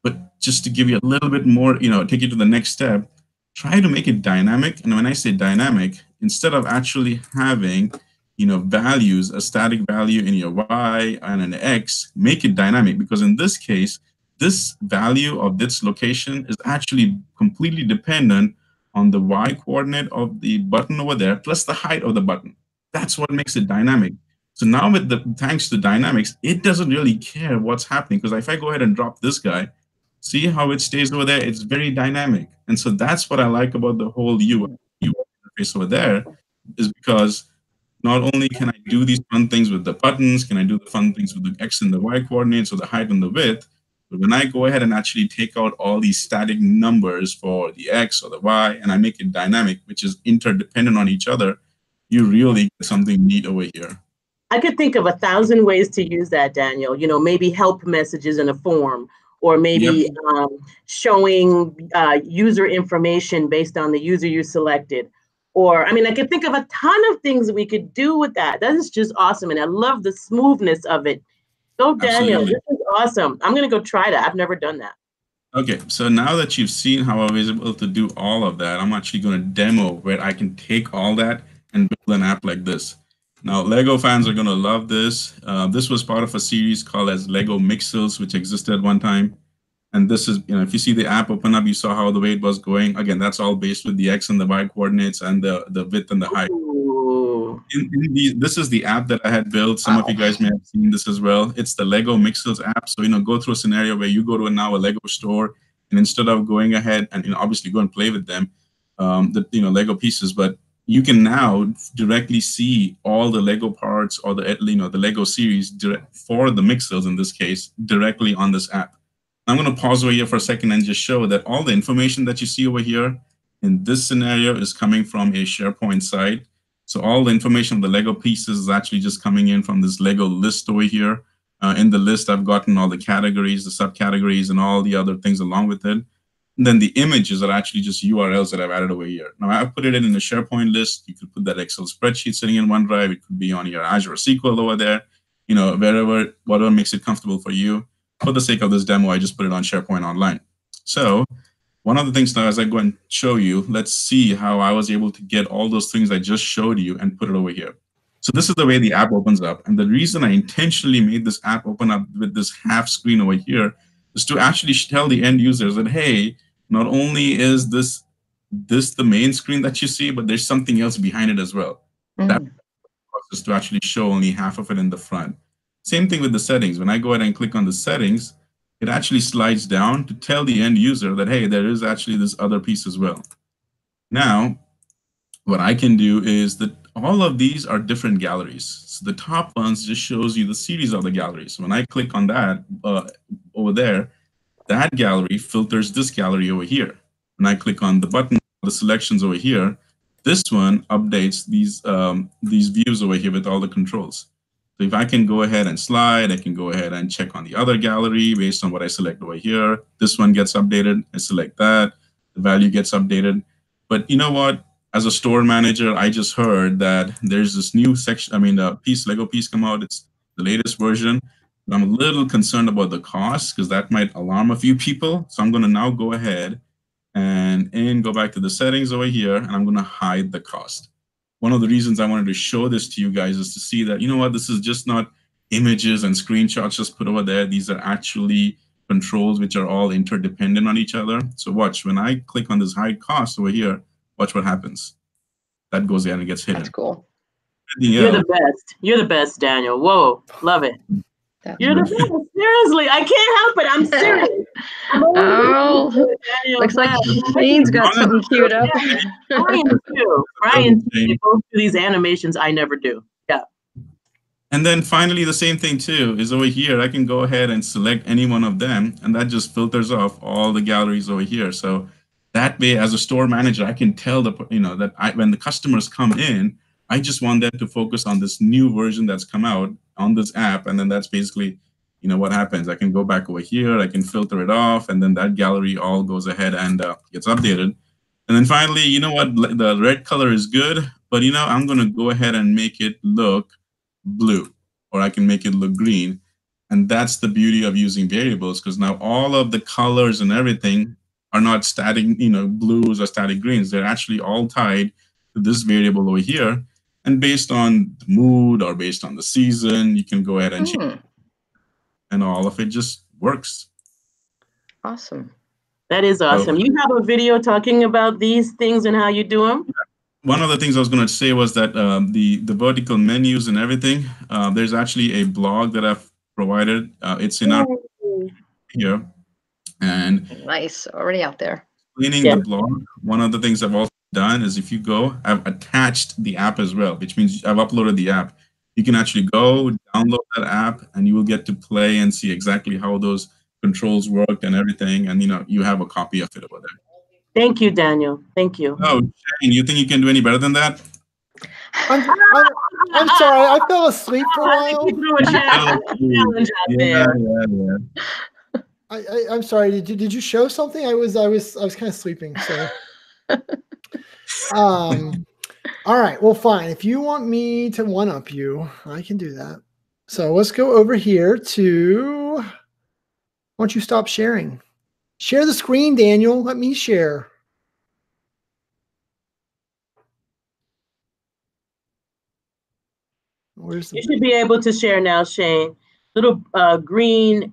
But just to give you a little bit more, take you to the next step, try to make it dynamic. And when I say dynamic, instead of actually having, values, a static value in your Y and an X, make it dynamic. Because in this case, this value of this location is actually completely dependent on the Y coordinate of the button over there, plus the height of the button. That's what makes it dynamic. So now thanks to dynamics, it doesn't really care what's happening. Because if I go ahead and drop this guy, see how it stays over there? It's very dynamic. And so that's what I like about the whole UI interface over there, is because not only can I do these fun things with the buttons, can I do the fun things with the X and the Y coordinates or the height and the width, but when I go ahead and actually take out all these static numbers for the X or the Y, and I make it dynamic, which is interdependent on each other, you really get something neat over here. I could think of 1,000 ways to use that, Daniel. Maybe help messages in a form, or maybe showing user information based on the user you selected. Or, I could think of a ton of things we could do with that. That is just awesome. And I love the smoothness of it. So, Daniel, Absolutely. This is awesome. I'm going to go try that. I've never done that. Okay, so now that you've seen how I was able to do all of that, I'm actually going to demo where I can take all that and build an app like this. Now, Lego fans are going to love this. This was part of a series called as Lego Mixels, which existed at one time. And this is, if you see the app open up, you saw how the way it was going. Again, that's all based with the X and the Y coordinates and the width and the height. This is the app that I had built. Some of you guys may have seen this as well. It's the Lego Mixels app. So, go through a scenario where you go to now a Lego store, and instead of going ahead and obviously go and play with them, Lego pieces, but you can now directly see all the Lego parts or the Lego series for the Mixels in this case directly on this app. I'm going to pause over here for a second and just show that all the information that you see over here in this scenario is coming from a SharePoint site. So all the information of the Lego pieces is actually just coming in from this Lego list over here. In the list, I've gotten all the categories, the subcategories, and all the other things along with it. And then the images are actually just URLs that I've added over here. Now, I've put it in the SharePoint list. You could put that Excel spreadsheet sitting in OneDrive. It could be on your Azure SQL over there, wherever, whatever makes it comfortable for you. For the sake of this demo, I just put it on SharePoint Online. So one of the things now, as I go and show you, let's see how I was able to get all those things I just showed you and put it over here. So this is the way the app opens up. And the reason I intentionally made this app open up with this half screen over here is to actually tell the end users that, hey, not only is this the main screen that you see, but there's something else behind it as well. That is to actually show only half of it in the front. Same thing with the settings. When I go ahead and click on the settings, it actually slides down to tell the end user that, hey, there is actually this other piece as well. Now, what I can do is that all of these are different galleries. So the top ones just shows you the series of the galleries. So when I click on that over there, that gallery filters this gallery over here. When I click on the button, the selections over here, this one updates these views over here with all the controls. So if I can go ahead and slide, I can go ahead and check on the other gallery based on what I select over here. This one gets updated. I select that. The value gets updated. But you know what? As a store manager, I just heard that there's this new section. Lego piece come out. It's the latest version. But I'm a little concerned about the cost because that might alarm a few people. So I'm going to now go ahead and go back to the settings over here, and I'm going to hide the cost. One of the reasons I wanted to show this to you guys is to see that, this is just not images and screenshots just put over there. These are actually controls which are all interdependent on each other. So watch, when I click on this hide cost over here, watch what happens. That goes there and it gets hidden. That's cool. You're the best. You're the best, Daniel. Whoa, love it. You're the best. Seriously, I can't help it. I'm serious. Looks like Shane's got something queued up. Brian too. They both do these animations I never do. Yeah. And then finally, the same thing too is over here. I can go ahead and select any one of them, and that just filters off all the galleries over here. So that way, as a store manager, I can tell when the customers come in, I just want them to focus on this new version that's come out on this app. And then that's basically, what happens. I can go back over here, I can filter it off, and then that gallery all goes ahead and gets updated. And then finally, the red color is good, but I'm going to go ahead and make it look blue, or I can make it look green. And that's the beauty of using variables, because now all of the colors and everything are not static, blues or static greens. They're actually all tied to this variable over here. And based on the mood or based on the season, you can go ahead and change. And all of it just works. Awesome. That is awesome. You have a video talking about these things and how you do them? One of the things I was going to say was that the vertical menus and everything, there's actually a blog that I've provided. It's in our here. And nice, already out there. Explaining the blog, one of the things I've also done is if you go, I've attached the app as well, which means I've uploaded the app. You can actually go download that app and you will get to play and see exactly how those controls worked and everything. And you have a copy of it over there. Thank you, Daniel. Thank you. Oh, Shane, you think you can do any better than that? I'm sorry, I fell asleep for a while. I'm sorry. Did you show something? I was kind of sleeping. So, all right. Well, fine. If you want me to one up you, I can do that. So let's go over here to. Why don't you stop sharing? Share the screen, Daniel. Let me share. You should be able to share now, Shane. Little green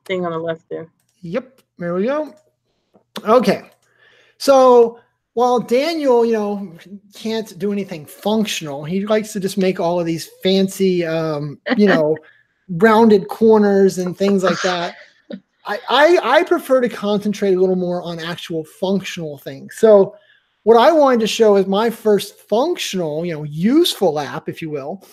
thing on the left there. Yep, there we go. Okay, so while Daniel, can't do anything functional, he likes to just make all of these fancy, rounded corners and things like that. I prefer to concentrate a little more on actual functional things. So what I wanted to show is my first functional, useful app, if you will,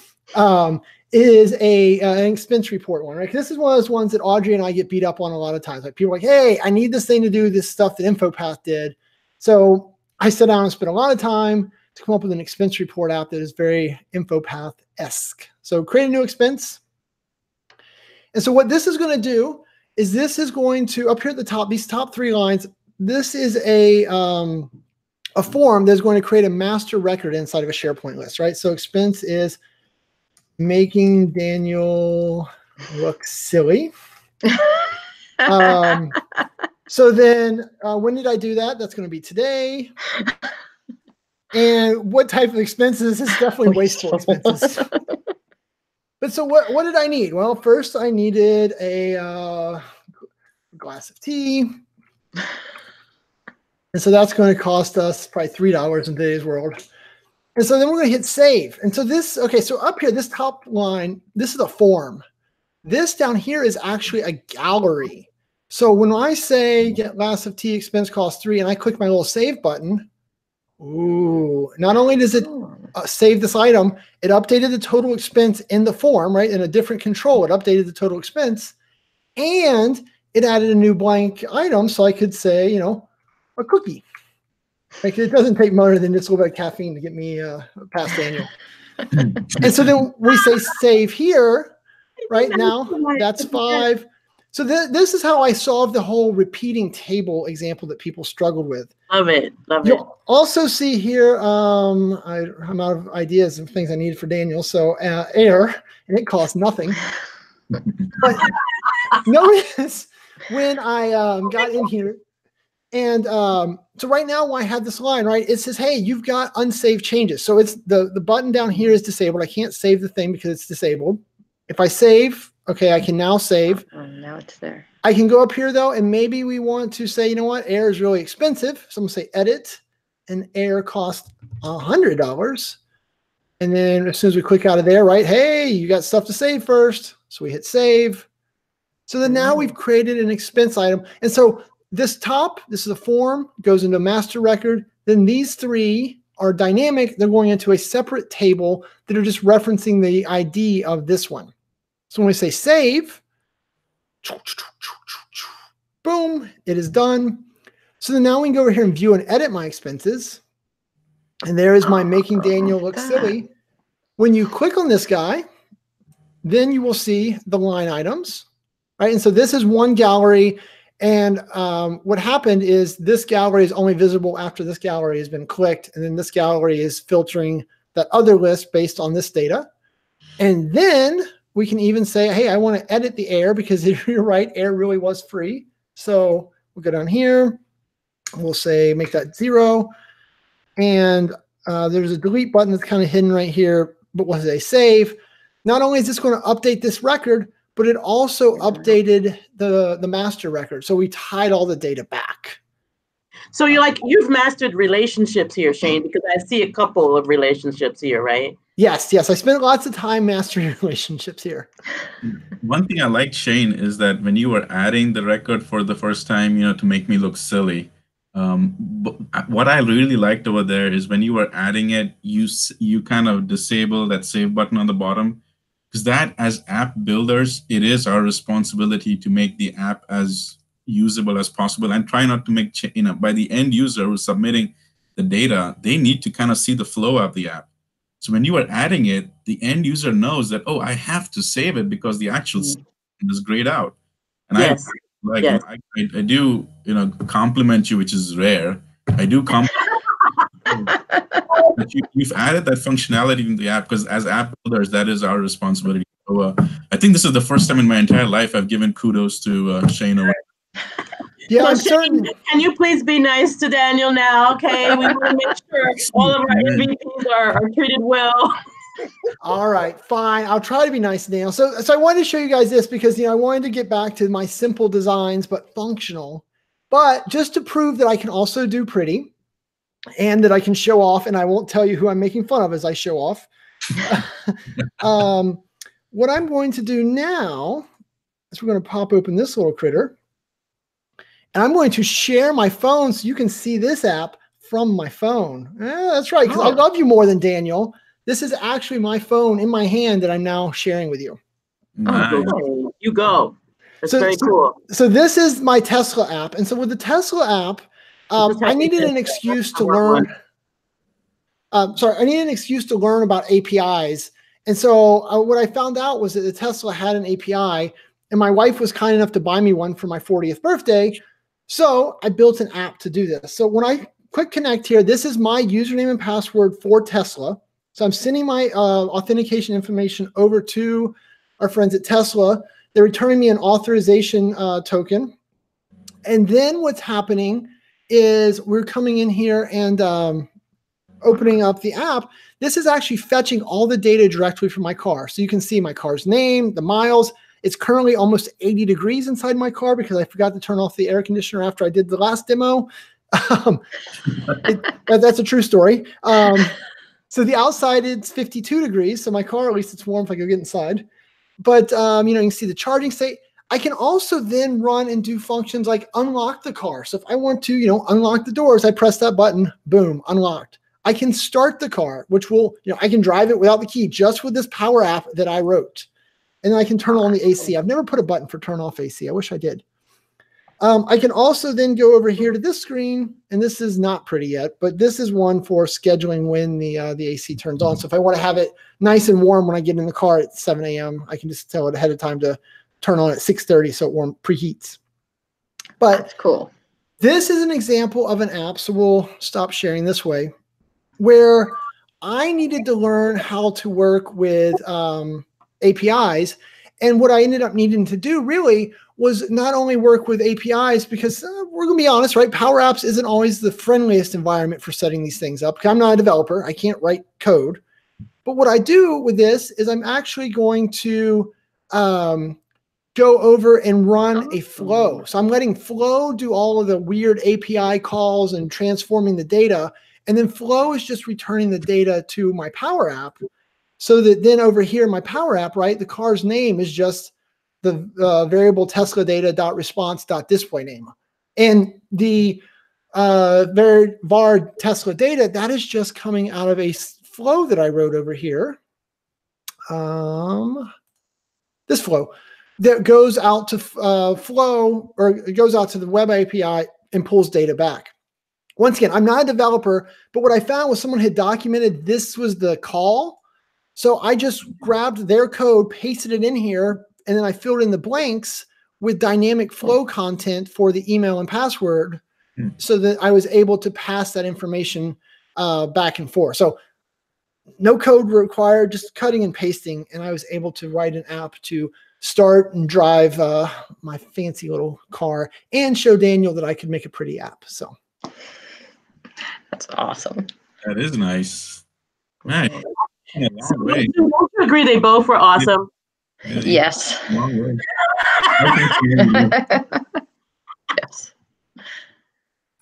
is an expense report one, right? This is one of those ones that Audrey and I get beat up on a lot of times. Like people are like, hey, I need this thing to do this stuff that InfoPath did. So I sit down and spend a lot of time to come up with an expense report app that is very InfoPath-esque. So create a new expense. And so what this is going to do is this is going to, up here at the top, these top 3 lines, this is a form that's going to create a master record inside of a SharePoint list, right? So expense is making Daniel look silly. So then when did I do that? That's going to be today. And what type of expenses is definitely wasteful expenses. But so what did I need? Well, first I needed a glass of tea. And so that's going to cost us probably $3 in today's world. And so then we're going to hit save. And so this, okay, so up here, this top line, this is a form. This down here is actually a gallery. So when I say get glass of tea, expense cost 3, and I click my little save button, ooh, not only does it save this item, it updated the total expense in the form, right? In a different control, it updated the total expense, and it added a new blank item. So I could say, a cookie. Like it doesn't take more than just a little bit of caffeine to get me past Daniel. And so then we say save here, right? Now that's 5. So this is how I solved the whole repeating table example that people struggled with. Love it. Love it. You'll also see here, I'm out of ideas of things I needed for Daniel. So air, and it costs nothing. But notice when I got in here, and so right now when I had this line, right, it says, hey, you've got unsaved changes. So it's the button down here is disabled. I can't save the thing because it's disabled. If I save, okay, I can now save. Oh, now it's there. I can go up here though, and maybe we want to say, you know what, air is really expensive. So I'm gonna say edit, and air costs $100. And then as soon as we click out of there, right, hey, you got stuff to save first. So we hit save. So then now we've created an expense item. And so this is a form, goes into a master record. Then these 3 are dynamic. They're going into a separate table that are just referencing the ID of this one. So when we say save, boom, it is done. So then now we can go over here and view and edit my expenses. And there is my making Daniel look silly. When you click on this guy, then you will see the line items, right? And so this is one gallery. And what happened is this gallery is only visible after this gallery has been clicked. And then this gallery is filtering that other list based on this data. And then we can even say, hey, I want to edit the air, because if you're right, air really was free. So we'll go down here. We'll say make that 0. And there's a delete button that's kind of hidden right here. But we'll say save. Not only is this going to update this record, but it also updated the master record. So we tied all the data back. So you've mastered relationships here, Shane, because I see a couple of relationships here, right? Yes. I spent lots of time mastering relationships here. One thing I liked, Shane, is that when you were adding the record for the first time, to make me look silly, but what I really liked over there is when you were adding it, you kind of disable that save button on the bottom, because that, as app builders, it is our responsibility to make the app as usable as possible, and try not to make, by the end user who's submitting the data, they need to kind of see the flow of the app. So when you are adding it, the end user knows that, oh, I have to save it because the actual is grayed out. And yes. I do, compliment you, which is rare. I do compliment that you've added that functionality in the app, because as app builders, that is our responsibility. So I think this is the first time in my entire life I've given kudos to Shane over. Yeah, So I'm Shane, certain. Can you please be nice to Daniel now? Okay, we want to make sure all of our MVPs are treated well. All right, fine. I'll try to be nice to Daniel. So I wanted to show you guys this because I wanted to get back to my simple designs but functional, but just to prove that I can also do pretty and that I can show off, and I won't tell you who I'm making fun of as I show off. What I'm going to do now is we're going to pop open this little critter. And I'm going to share my phone so you can see this app from my phone. That's right, because I love you more than Daniel. This is actually my phone in my hand that I'm now sharing with you. Nice. Oh, you go. That's very cool. So this is my Tesla app. And so with the Tesla app, I needed an excuse to learn. I needed an excuse to learn about APIs. And so what I found out was that the Tesla had an API, and my wife was kind enough to buy me one for my 40th birthday. So I built an app to do this. So when I click connect here, this is my username and password for Tesla. So I'm sending my authentication information over to our friends at Tesla. They're returning me an authorization token. And then what's happening is we're coming in here and opening up the app. This is actually fetching all the data directly from my car. So you can see my car's name, the miles. It's currently almost 80 degrees inside my car because I forgot to turn off the air conditioner after I did the last demo. That's a true story. So the outside, it's 52 degrees. So my car, at least it's warm if I go get inside. But, you can see the charging state. I can also then run and do functions like unlock the car. So if I want to, unlock the doors, I press that button, boom, unlocked. I can start the car, which will, I can drive it without the key just with this Power App that I wrote. And then I can turn on the AC. I've never put a button for turn off AC. I wish I did. I can also then go over here to this screen, and this is not pretty yet, but this is one for scheduling when the AC turns on. So if I want to have it nice and warm when I get in the car at 7 a.m., I can just tell it ahead of time to turn on at 6:30 so it preheats. But that's cool. This is an example of an app, so we'll stop sharing this way, where I needed to learn how to work with APIs. And what I ended up needing to do really was not only work with APIs, because we're going to be honest, right? PowerApps isn't always the friendliest environment for setting these things up. I'm not a developer. I can't write code. But what I do with this is I'm actually going to go over and run a flow. So I'm letting flow do all of the weird API calls and transforming the data. And then flow is just returning the data to my Power App. So that then over here, my Power App, right, the car's name is just the variable Tesla data.response.display name. And the var Tesla data, that is just coming out of a flow that I wrote over here. This flow that goes out to flow, or it goes out to the web API and pulls data back. Once again, I'm not a developer, but what I found was someone had documented this was the call. So I just grabbed their code, pasted it in here, and then I filled in the blanks with dynamic flow content for the email and password so that I was able to pass that information back and forth. So no code required, just cutting and pasting. And I was able to write an app to start and drive my fancy little car and show Daniel that I could make a pretty app. So That's awesome. That is nice. Man, yeah, So long way. don't you agree they both were awesome? Yeah, Yes. long way. I think Yes.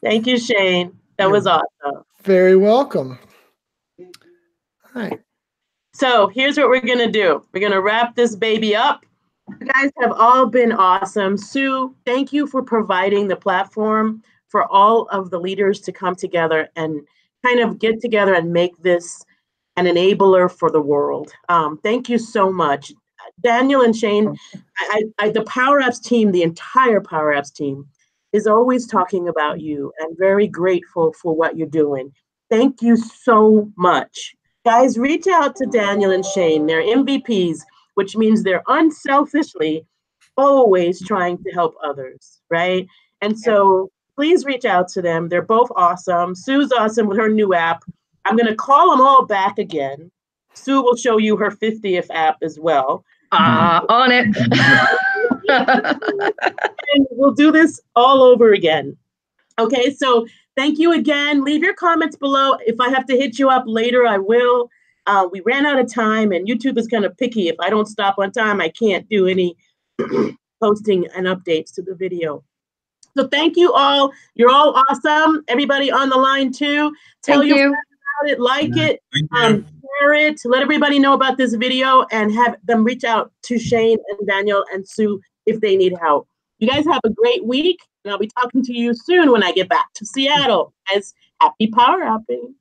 Thank you, Shane. That was awesome. very welcome. All right. So here's what we're going to do. We're going to wrap this baby up. You guys have all been awesome. Sue, thank you for providing the platform for all of the leaders to come together and kind of get together and make this an enabler for the world. Thank you so much. Daniel and Shane, the PowerApps team, the entire PowerApps team is always talking about you and very grateful for what you're doing. Thank you so much. Guys, reach out to Daniel and Shane. They're MVPs, which means they're unselfishly always trying to help others, right? And so please reach out to them. They're both awesome. Sue's awesome with her new app. I'm going to call them all back again. Sue will show you her 50th app as well. On it. And we'll do this all over again. Okay, so thank you again. Leave your comments below. If I have to hit you up later, I will. We ran out of time, and YouTube is kind of picky. If I don't stop on time, I can't do any posting and updates to the video. So thank you all. You're all awesome. Everybody on the line too. Tell your friends about it, like it, share it, let everybody know about this video, and have them reach out to Shane and Daniel and Sue if they need help. You guys have a great week, and I'll be talking to you soon when I get back to Seattle. Guys, happy power apping.